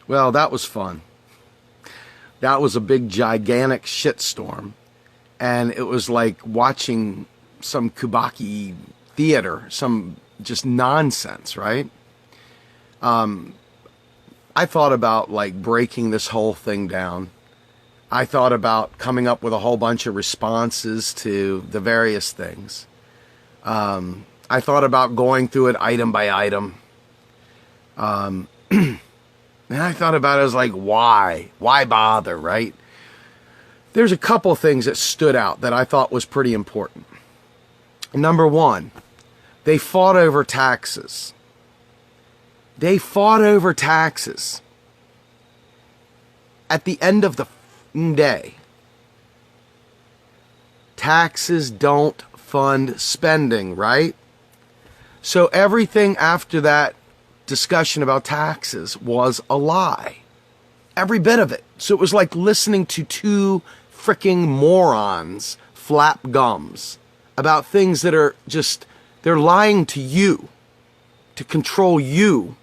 Well, that was fun. That was a big, gigantic shitstorm. And it was like watching some Kubaki theater, some just nonsense, right? I thought about like breaking this whole thing down. I thought about coming up with a whole bunch of responses to the various things. I thought about going through it item by item. And I thought about it as like, why? Why bother, right? There's a couple of things that stood out that I thought was pretty important. Number one, they fought over taxes. They fought over taxes. At the end of the day, taxes don't fund spending, right? So everything after that discussion about taxes was a lie. Every bit of it. So it was like listening to two freaking morons flap gums about things that are just, they're lying to you to control you.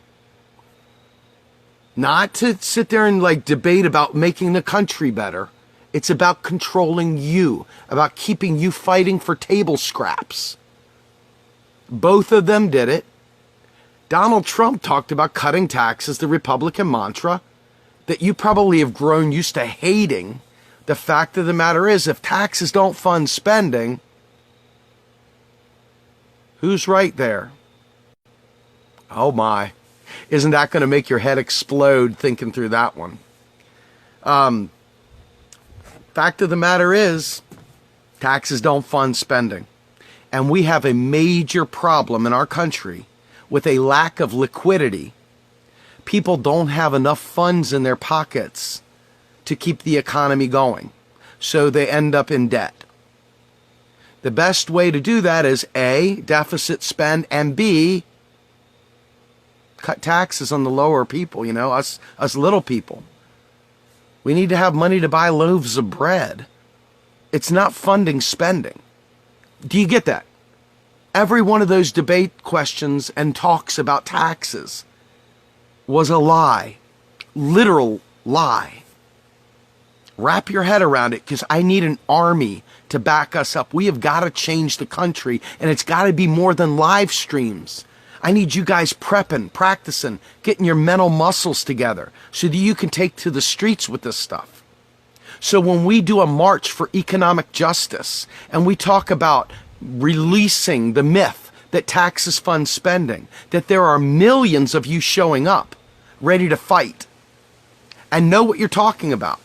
Not to sit there and like debate about making the country better. It's about controlling you, about keeping you fighting for table scraps. Both of them did it. Donald Trump talked about cutting taxes, the Republican mantra that you probably have grown used to hating. The fact of the matter is, if taxes don't fund spending, who's right there? Oh my. Isn't that going to make your head explode thinking through that one? Fact of the matter is, taxes don't fund spending. And we have a major problem in our country with a lack of liquidity. People don't have enough funds in their pockets to keep the economy going. So they end up in debt. The best way to do that is A, deficit spend, and B, cut taxes on the lower people, us little people. We need to have money to buy loaves of bread. It's not funding spending. Do you get that? Every one of those debate questions and talks about taxes was a lie. Literal lie. Wrap your head around it, because I need an army to back us up. We have got to change the country, and it's got to be more than live streams. I need you guys prepping, practicing, getting your mental muscles together so that you can take to the streets with this stuff. So when we do a march for economic justice and we talk about releasing the myth that taxes fund spending, that there are millions of you showing up ready to fight and know what you're talking about.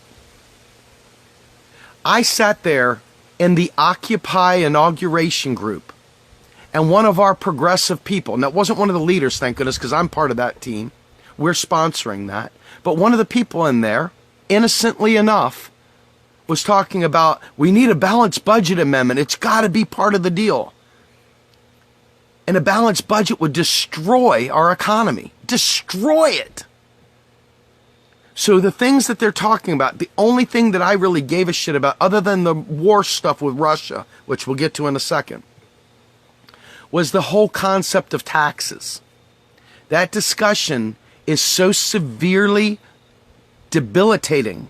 I sat there in the Occupy inauguration group, and one of our progressive people, and that wasn't one of the leaders, thank goodness, because I'm part of that team. We're sponsoring that. But one of the people in there, innocently enough, was talking about, we need a balanced budget amendment. It's got to be part of the deal. And a balanced budget would destroy our economy. Destroy it. So the things that they're talking about, the only thing that I really gave a shit about, other than the war stuff with Russia, which we'll get to in a second, was the whole concept of taxes. That discussion is so severely debilitating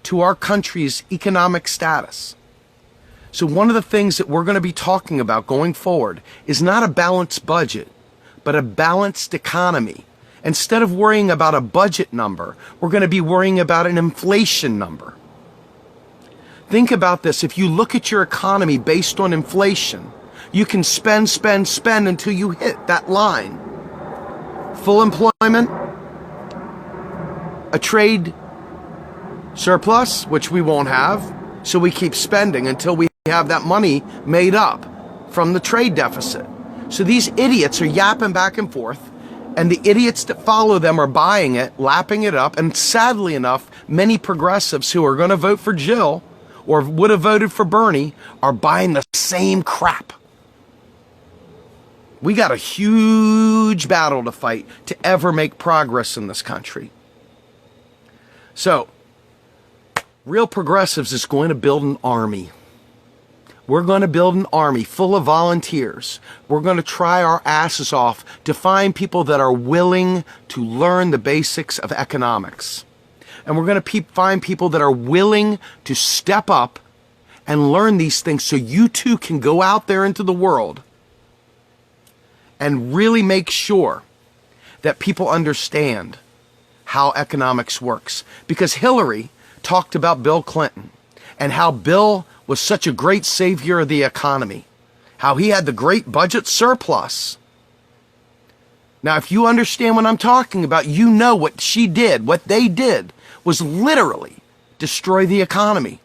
to our country's economic status. So one of the things that we're going to be talking about going forward is not a balanced budget, but a balanced economy. Instead of worrying about a budget number, we're going to be worrying about an inflation number. Think about this. If you look at your economy based on inflation, you can spend until you hit that line. Full employment, a trade surplus, which we won't have, so we keep spending until we have that money made up from the trade deficit. So these idiots are yapping back and forth, and the idiots that follow them are buying it, lapping it up, and sadly enough, many progressives who are going to vote for Jill or would have voted for Bernie are buying the same crap. We got a huge battle to fight to ever make progress in this country. So, real progressives is going to build an army. We're going to build an army full of volunteers. We're going to try our asses off to find people that are willing to learn the basics of economics. And we're going to find people that are willing to step up and learn these things so you too can go out there into the world and really make sure that people understand how economics works. Because Hillary talked about Bill Clinton and how Bill was such a great savior of the economy, how he had the great budget surplus. Now, if you understand what I'm talking about, you know what she did, what they did was literally destroy the economy.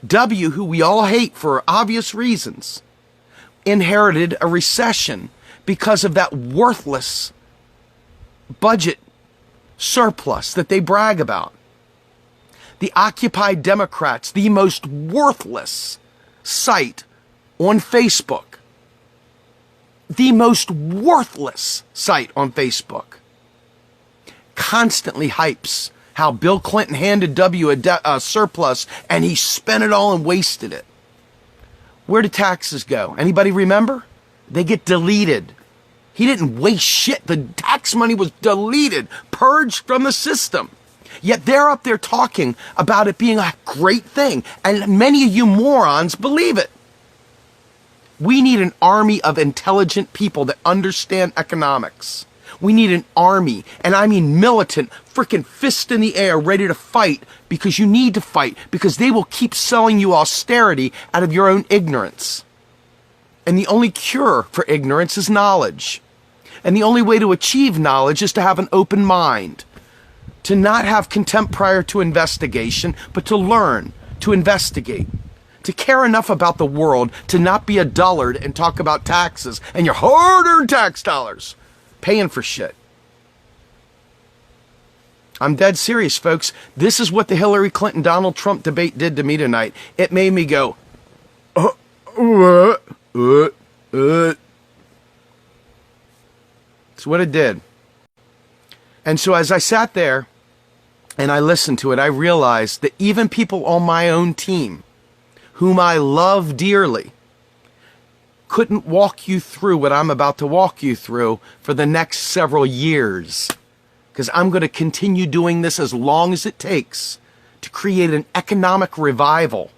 W, who we all hate for obvious reasons, inherited a recession because of that worthless budget surplus that they brag about. The Occupy Democrats, the most worthless site on Facebook. The most worthless site on Facebook. Constantly hypes how Bill Clinton handed W a surplus and he spent it all and wasted it. Where do taxes go? Anybody remember? They get deleted. He didn't waste shit. The tax money was deleted, purged from the system. Yet they're up there talking about it being a great thing. And many of you morons believe it. We need an army of intelligent people that understand economics. We need an army, and I mean militant, freaking fist in the air, ready to fight, because you need to fight, because they will keep selling you austerity out of your own ignorance. And the only cure for ignorance is knowledge. And the only way to achieve knowledge is to have an open mind. To not have contempt prior to investigation, but to learn, to investigate. To care enough about the world to not be a dullard and talk about taxes and your hard-earned tax dollars. Paying for shit. I'm dead serious, folks. This is what the Hillary Clinton-Donald Trump debate did to me tonight. It made me go, That's what it did. And so as I sat there and I listened to it, I realized that even people on my own team, whom I love dearly, couldn't walk you through what I'm about to walk you through for the next several years. Because I'm going to continue doing this as long as it takes to create an economic revival.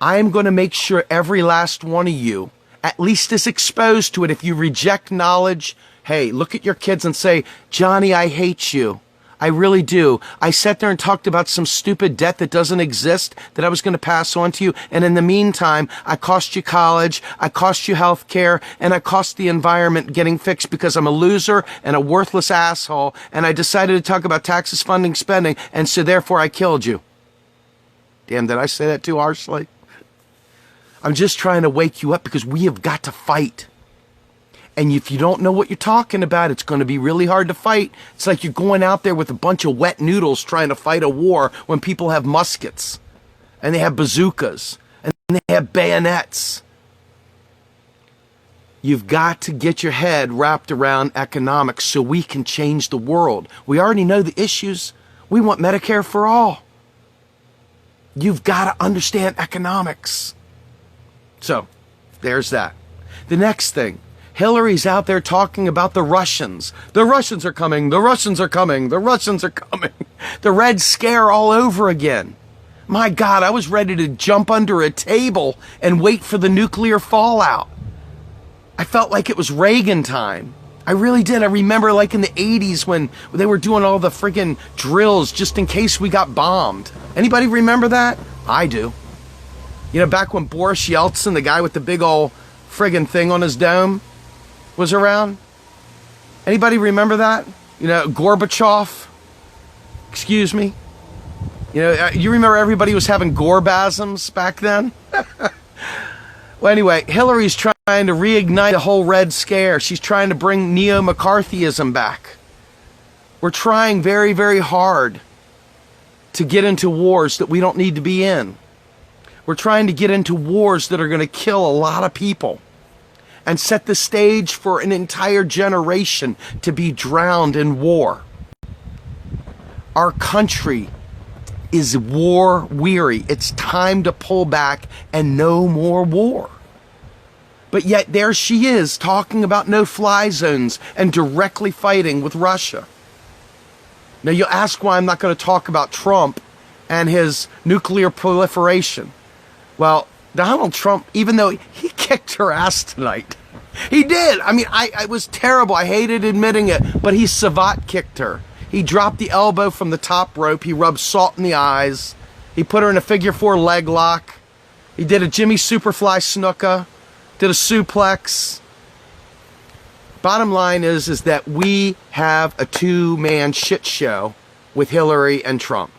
I'm going to make sure every last one of you at least is exposed to it. If you reject knowledge, hey, look at your kids and say, Johnny, I hate you. I really do. I sat there and talked about some stupid debt that doesn't exist that I was going to pass on to you. And in the meantime, I cost you college, I cost you health care, and I cost the environment getting fixed because I'm a loser and a worthless asshole. And I decided to talk about taxes, funding, spending. And so therefore I killed you. Damn, did I say that too harshly? I'm just trying to wake you up because we have got to fight. And if you don't know what you're talking about, it's going to be really hard to fight. It's like you're going out there with a bunch of wet noodles trying to fight a war when people have muskets and they have bazookas and they have bayonets. You've got to get your head wrapped around economics so we can change the world. We already know the issues. We want Medicare for all. You've got to understand economics. So, there's that. The next thing. Hillary's out there talking about the Russians. The Russians are coming. The Russians are coming. The Russians are coming. The Red Scare all over again. My God, I was ready to jump under a table and wait for the nuclear fallout. I felt like it was Reagan time. I really did. I remember like in the 80s when they were doing all the friggin' drills just in case we got bombed. Anybody remember that? I do. You know, back when Boris Yeltsin, the guy with the big old friggin' thing on his dome, was around. Anybody remember that? You know, Gorbachev. Excuse me. You know, you remember everybody was having gorbasms back then? Well, anyway, Hillary's trying to reignite the whole Red Scare. She's trying to bring neo-McCarthyism back. We're trying very, very hard to get into wars that we don't need to be in. We're trying to get into wars that are going to kill a lot of people and set the stage for an entire generation to be drowned in war. Our country is war weary. It's time to pull back and no more war. But yet there she is talking about no-fly zones and directly fighting with Russia. Now you'll ask why I'm not going to talk about Trump and his nuclear proliferation. Well, Donald Trump, even though he kicked her ass tonight, he did. I mean, I was terrible. I hated admitting it, but he savate kicked her. He dropped the elbow from the top rope. He rubbed salt in the eyes. He put her in a figure 4 leg lock. He did a Jimmy Superfly Snuka. Did a suplex. Bottom line is that we have a two-man shit show with Hillary and Trump.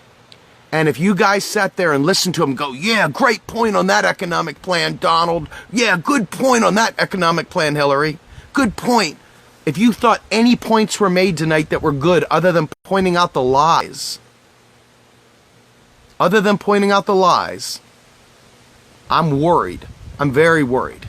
And if you guys sat there and listened to him go, yeah, great point on that economic plan, Donald. Yeah, good point on that economic plan, Hillary. Good point. If you thought any points were made tonight that were good other than pointing out the lies, I'm worried. I'm very worried.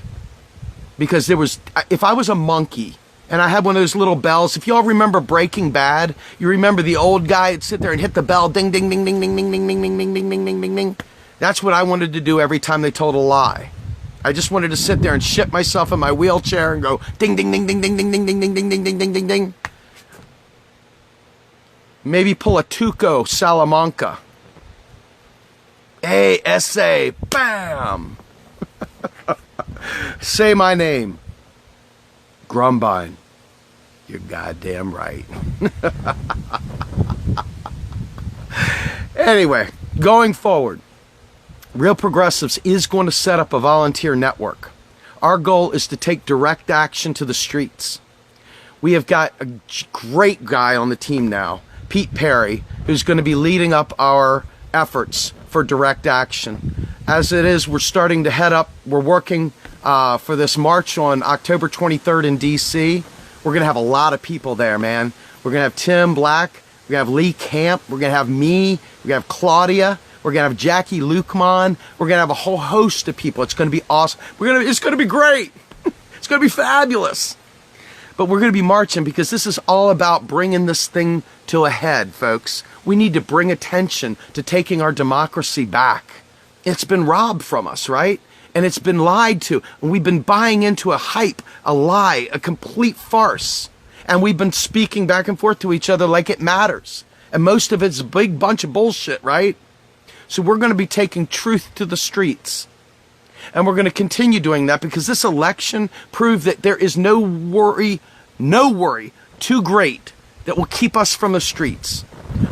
Because if I was a monkey and I had one of those little bells, if y'all remember Breaking Bad, you remember the old guy would sit there and hit the bell, ding, ding, ding, ding, ding, ding, ding, ding, ding, ding, ding, ding, ding, ding, ding. That's what I wanted to do every time they told a lie. I just wanted to sit there and shit myself in my wheelchair and go, ding, ding, ding, ding, ding, ding, ding, ding, ding, ding, ding, ding, ding, ding, ding. Maybe pull a Tuco Salamanca. A-S-A, bam! Say my name. Grumbine. You're goddamn right. Anyway, going forward, Real Progressives is going to set up a volunteer network. Our goal is to take direct action to the streets. We have got a great guy on the team now, Pete Perry, who's going to be leading up our efforts for direct action. As it is, we're starting to head up. We're working for this march on October 23rd in D.C. We're going to have a lot of people there, man. We're going to have Tim Black. We're going to have Lee Camp. We're going to have me. We're going to have Claudia. We're going to have Jackie Lukman. We're going to have a whole host of people. It's going to be awesome. It's going to be great. It's going to be fabulous. But we're going to be marching because this is all about bringing this thing to a head, folks. We need to bring attention to taking our democracy back. It's been robbed from us, right? And it's been lied to. And we've been buying into a hype, a lie, a complete farce. And we've been speaking back and forth to each other like it matters. And most of it's a big bunch of bullshit, right? So we're going to be taking truth to the streets. And we're going to continue doing that because this election proved that there is no worry too great that will keep us from the streets.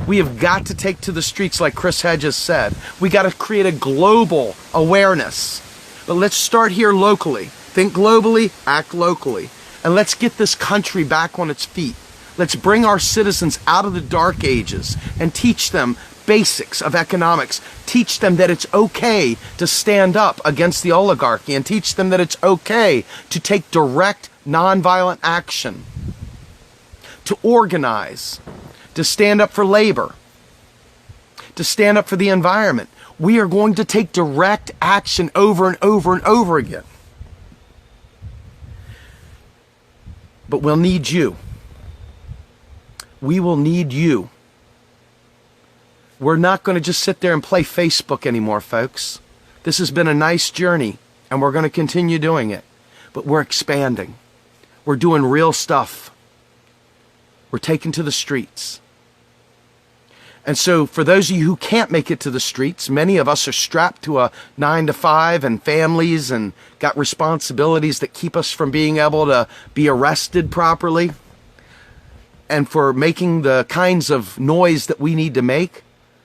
We have got to take to the streets like Chris Hedges said. We got to create a global awareness. But let's start here locally. Think globally, act locally. And let's get this country back on its feet. Let's bring our citizens out of the dark ages and teach them basics of economics. Teach them that it's okay to stand up against the oligarchy and teach them that it's okay to take direct, nonviolent action, to organize, to stand up for labor, to stand up for the environment. We are going to take direct action over and over and over again. But we'll need you. We will need you. We're not going to just sit there and play Facebook anymore, folks. This has been a nice journey, and we're going to continue doing it. But we're expanding. We're doing real stuff. We're taking to the streets. And so for those of you who can't make it to the streets, many of us are strapped to a 9-to-5 and families and got responsibilities that keep us from being able to be arrested properly. And for making the kinds of noise that we need to make,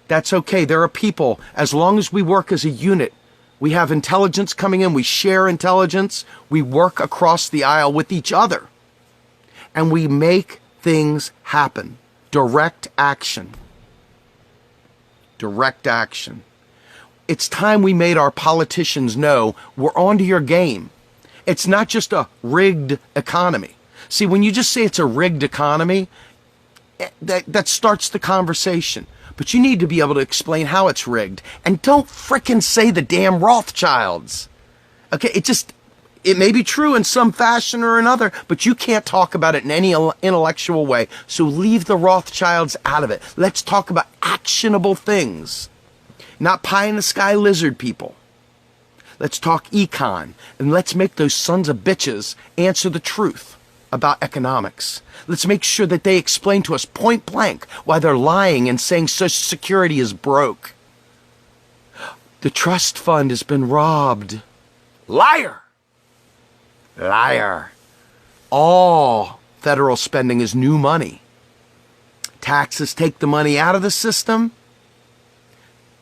that's okay. There are people, as long as we work as a unit, we have intelligence coming in, we share intelligence, we work across the aisle with each other, and we make things happen. Direct action. Direct action. It's time we made our politicians know we're onto your game. It's not just a rigged economy. See, when you just say it's a rigged economy, that starts the conversation. But you need to be able to explain how it's rigged. And don't frickin' say the damn Rothschilds. Okay, it may be true in some fashion or another, but you can't talk about it in any intellectual way. So leave the Rothschilds out of it. Let's talk about actionable things. Not pie in the sky lizard people. Let's talk econ, and let's make those sons of bitches answer the truth about economics. Let's make sure that they explain to us point blank why they're lying and saying Social Security is broke. The trust fund has been robbed. Liar! Liar. All federal spending is new money. Taxes take the money out of the system.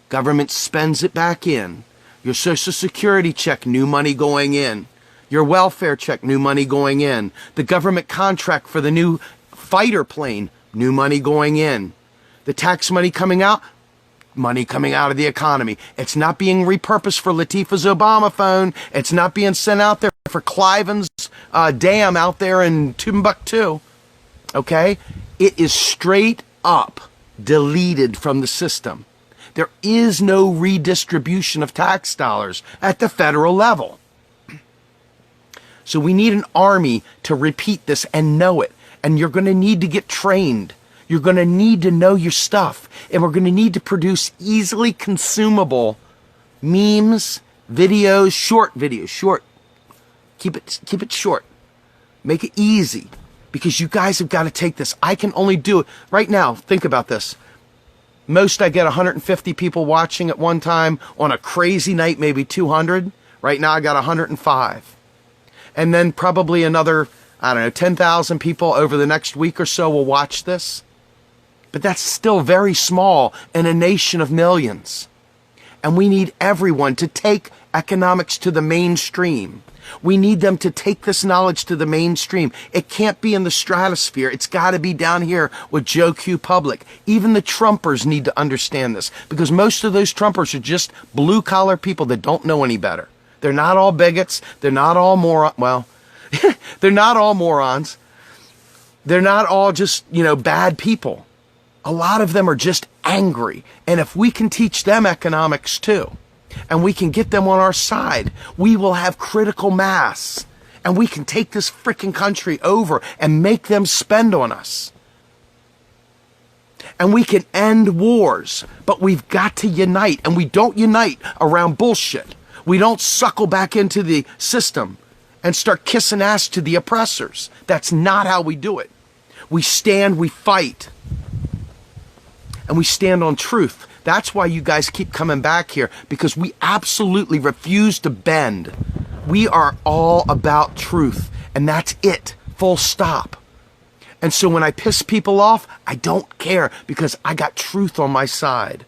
Government spends it back in. Your Social Security check, new money going in. Your welfare check, new money going in. The government contract for the new fighter plane, new money going in. The tax money coming out, money coming out of the economy. It's not being repurposed for Latifah's Obama phone. It's not being sent out there for Cliven's dam out there in Timbuktu. Okay? It is straight up deleted from the system. There is no redistribution of tax dollars at the federal level. So we need an army to repeat this and know it. And you're going to need to get trained. You're going to need to know your stuff. And we're going to need to produce easily consumable memes, videos, short videos, short. Keep it short. Make it easy. Because you guys have got to take this. I can only do it. Right now, think about this. Most I get 150 people watching at one time. On a crazy night, maybe 200. Right now I got 105. And then probably another, 10,000 people over the next week or so will watch this. But that's still very small in a nation of millions. And we need everyone to take economics to the mainstream. We need them to take this knowledge to the mainstream. It can't be in the stratosphere. It's got to be down here with Joe Q Public. Even the Trumpers need to understand this, because most of those Trumpers are just blue-collar people that don't know any better. They're not all bigots. They're not all morons. Well, they're not all morons. They're not all just, bad people. A lot of them are just angry. And if we can teach them economics too, and we can get them on our side, we will have critical mass. And we can take this frickin' country over and make them spend on us. And we can end wars. But we've got to unite. And we don't unite around bullshit. We don't suckle back into the system and start kissing ass to the oppressors. That's not how we do it. We stand, we fight, and we stand on truth. That's why you guys keep coming back here, because we absolutely refuse to bend. We are all about truth, and that's it, full stop. And so when I piss people off, I don't care, because I got truth on my side.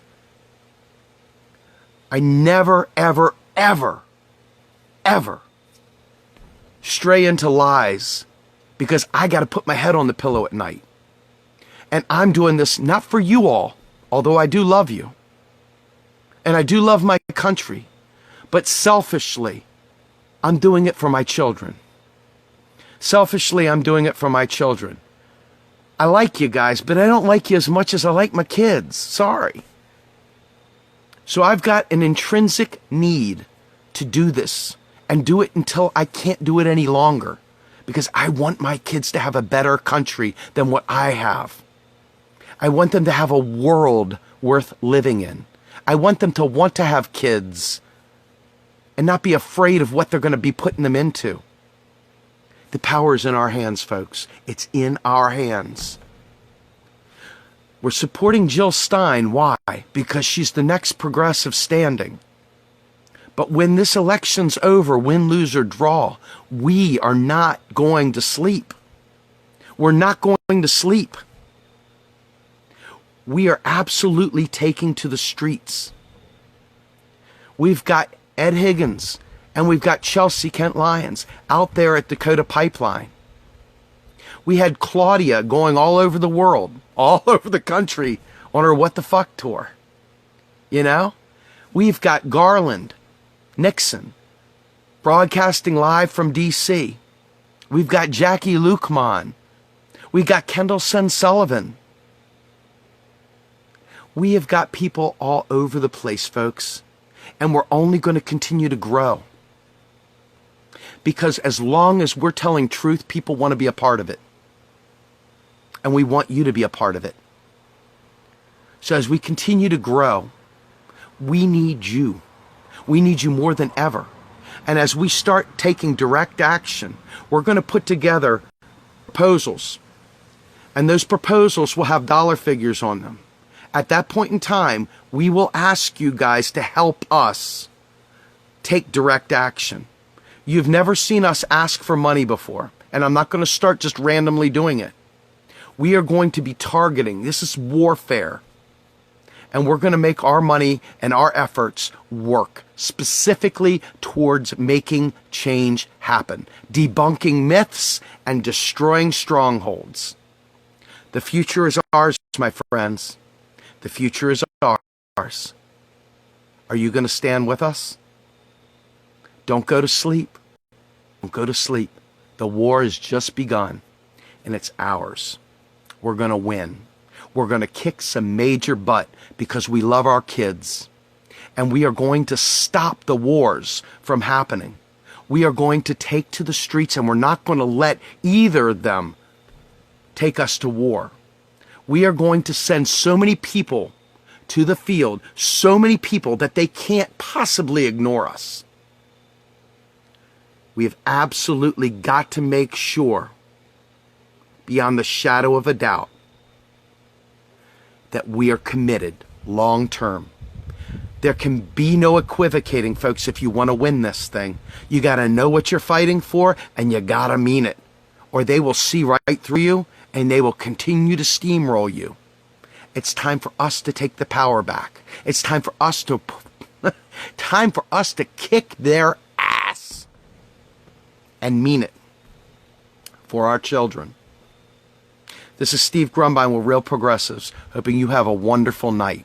I never, ever, ever stray into lies, because I got to put my head on the pillow at night. And I'm doing this not for you all, although I do love you. And I do love my country. But selfishly, I'm doing it for my children. Selfishly, I'm doing it for my children. I like you guys, but I don't like you as much as I like my kids. Sorry. So I've got an intrinsic need to do this, and do it until I can't do it any longer, because I want my kids to have a better country than what I have. I want them to have a world worth living in. I want them to want to have kids and not be afraid of what they're going to be putting them into. The power is in our hands, folks. It's in our hands. We're supporting Jill Stein. Why? Because she's the next progressive standing. But when this election's over, win, lose, or draw, we are not going to sleep. We're not going to sleep. We are absolutely taking to the streets. We've got Ed Higgins and we've got Chelsea Kent Lyons out there at Dakota Pipeline. We had Claudia going all over the world, all over the country on her What the Fuck tour. We've got Garland, Nixon, broadcasting live from D.C. We've got Jackie Lukeman. We've got Kendall Sen Sullivan. We have got people all over the place, folks. And we're only going to continue to grow. Because as long as we're telling truth, people want to be a part of it. And we want you to be a part of it. So as we continue to grow, We need you. We need you more than ever. And as we start taking direct action, we're going to put together proposals. And those proposals will have dollar figures on them. At that point in time, we will ask you guys to help us take direct action. You've never seen us ask for money before, and I'm not going to start just randomly doing it. We are going to be targeting. This is warfare. And we're going to make our money and our efforts work specifically towards making change happen, debunking myths and destroying strongholds. The future is ours, my friends. The future is ours. Are you going to stand with us? Don't go to sleep. Don't go to sleep. The war has just begun, and it's ours. We're going to win. We're going to kick some major butt because we love our kids. And we are going to stop the wars from happening. We are going to take to the streets, and we're not going to let either of them take us to war. We are going to send so many people to the field, so many people that they can't possibly ignore us. We have absolutely got to make sure, beyond the shadow of a doubt, that we are committed long term. There can be no equivocating, folks, if you want to win this thing. You got to know what you're fighting for, and you got to mean it. Or they will see right through you, and they will continue to steamroll you. It's time for us to take the power back. It's time for us to kick their ass and mean it for our children. This is Steve Grumbine with Real Progressives, hoping you have a wonderful night.